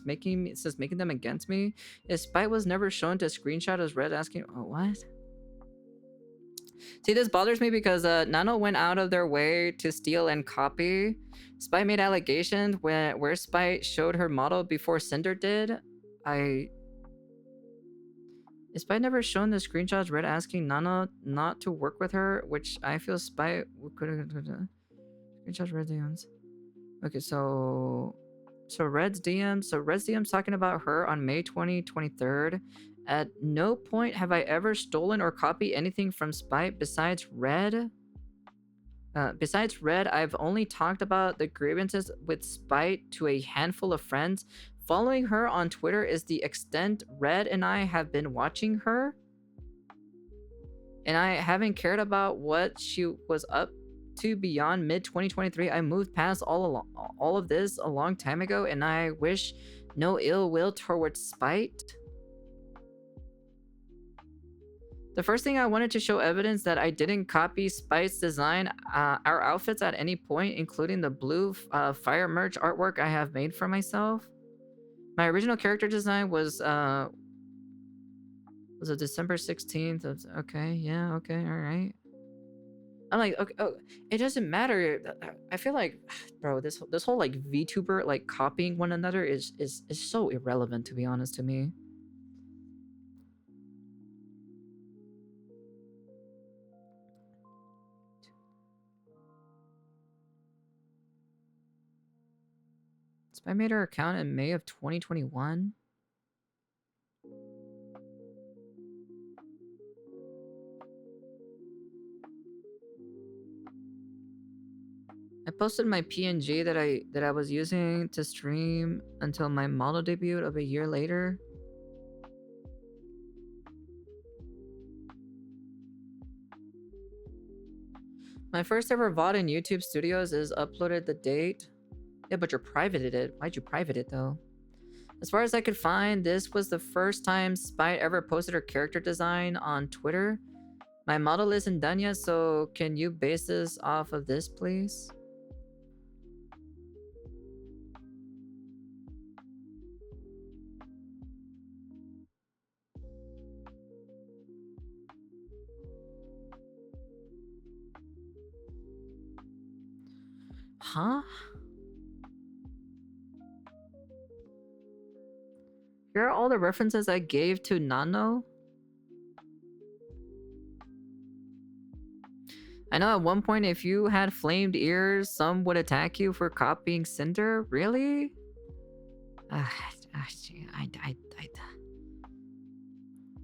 making them against me. His spite was never shown to screenshot as Red asking, oh, what? See, this bothers me because Nano went out of their way to steal and copy. Spite made allegations where Spite showed her model before Cinder did. Is Spite never shown the screenshots Red asking Nano not to work with her, which I feel Spite could have screenshots Red DMs. Okay, so Red's DMs talking about her on May 23rd. At no point have I ever stolen or copied anything from Spite besides Red. I've only talked about the grievances with Spite to a handful of friends. Following her on Twitter is the extent Red and I have been watching her. And I haven't cared about what she was up to beyond mid-2023. I moved past all of this a long time ago, and I wish no ill will towards Spite. The first thing I wanted to show evidence that I didn't copy Spite's design, our outfits at any point, including the blue fire merch artwork I have made for myself. My original character design was a December 16th of, okay, yeah, okay, all right. I'm like, okay, oh, it doesn't matter. I feel like, bro, this whole like VTuber like copying one another is so irrelevant, to be honest, to me. I made her account in May of 2021. I posted my PNG that I was using to stream until my model debut of a year later. My first ever VOD in YouTube Studios is uploaded the date. Yeah, but you privated it. Why'd you private it though? As far as I could find, this was the first time Spite ever posted her character design on Twitter. My model isn't done yet, so can you base this off of this, please? Huh? Here are all the references I gave to Nano. I know at one point if you had flamed ears, some would attack you for copying Cinder. Really?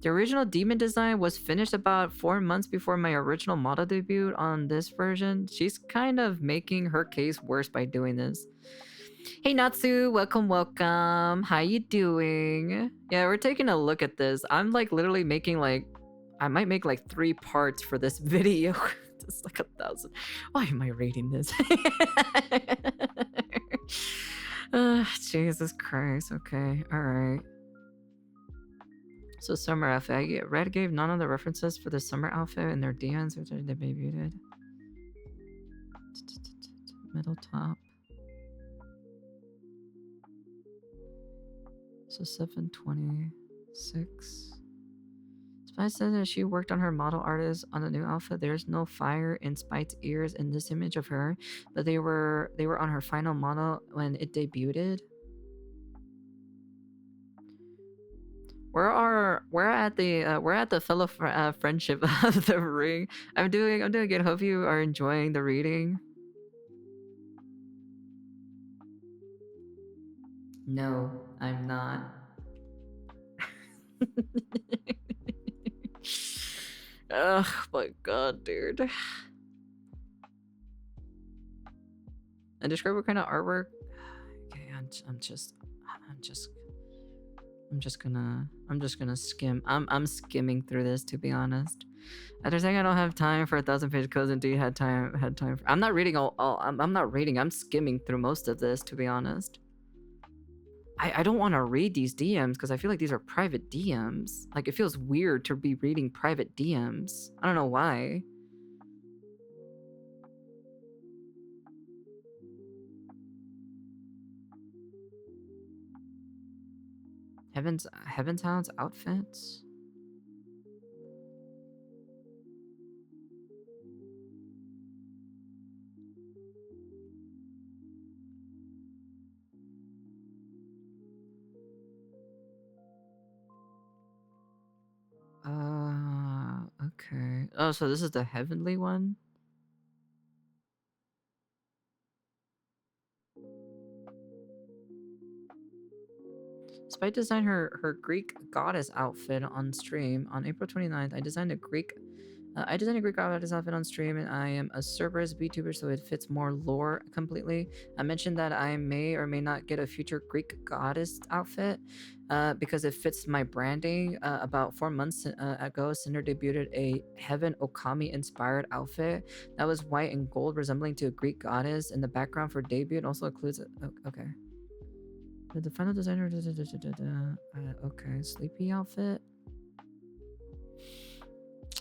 The original demon design was finished about 4 months before my original model debut on this version. She's kind of making her case worse by doing this. Hey Natsu, welcome. How you doing? Yeah, we're taking a look at this. I'm like literally making like, I might make like 3 parts for this video. It's like 1,000. Why am I reading this? Jesus Christ. Okay, alright. So summer outfit. Red gave none of the references for the summer outfit in their DMs, which they debuted. Middle top. So 726. Spite says that she worked on her model artist on the new outfit. There's no fire in Spite's ears in this image of her, but they were on her final model when it debuted. We're at the fellow friendship of the ring. I'm doing good. Hope you are enjoying the reading. No, I'm not. Oh my god, dude. And describe what kind of artwork. Okay, I'm just I'm just gonna skim. I'm skimming through this, to be honest. After saying I don't have time for 1,000-page codes, indeed had time for, I'm not reading all I'm not reading, I'm skimming through most of this, to be honest. I don't want to read these DMs because I feel like these are private DMs. Like, it feels weird to be reading private DMs. I don't know why. Heaven's Hound's outfits? Okay. Oh, so this is the heavenly one? Spite designed her Greek goddess outfit on stream. On April 29th, I designed a Greek goddess outfit on stream, and I am a Cerberus VTuber, so it fits more lore completely. I mentioned that I may or may not get a future Greek goddess outfit because it fits my branding. About 4 months ago, Cinder debuted a Heaven Okami-inspired outfit that was white and gold, resembling to a Greek goddess. And the background for debut also includes... okay. The final designer... okay, sleepy outfit.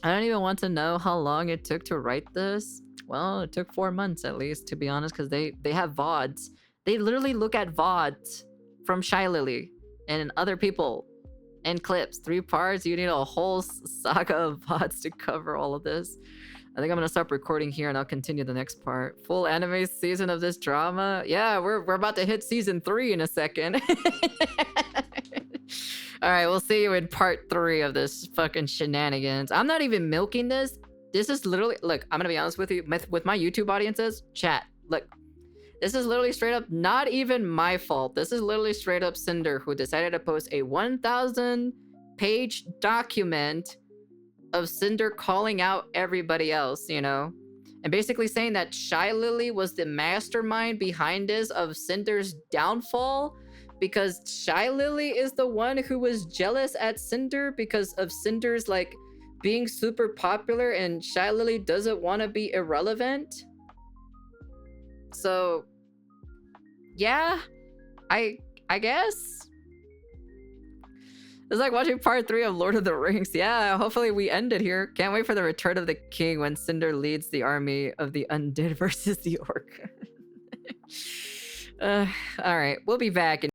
I don't even want to know how long it took to write this. Well, it took 4 months at least, to be honest, because they have Vods. They literally look at Vods from ShyLily and other people and clips. 3 parts, you need a whole saga of Vods to cover all of this. I think I'm gonna stop recording here and I'll continue the next part. Full anime season of this drama. Yeah, we're about to hit season 3 in a second. All right, we'll see you in part 3 of this fucking shenanigans. I'm not even milking this. This is literally, look, I'm gonna be honest with you, with my YouTube audiences, chat, look, this is literally straight up not even my fault. This is literally straight up Cinder who decided to post a 1,000-page document of Cinder calling out everybody else, you know? And basically saying that ShyLily was the mastermind behind this of Cinder's downfall, because ShyLily is the one who was jealous at Cinder because of Cinder's like being super popular, and ShyLily doesn't want to be irrelevant. So yeah, I guess it's like watching part 3 of Lord of the Rings. Yeah, hopefully we end it here. Can't wait for the Return of the King when Cinder leads the army of the undead versus the orc. All right, we'll be back in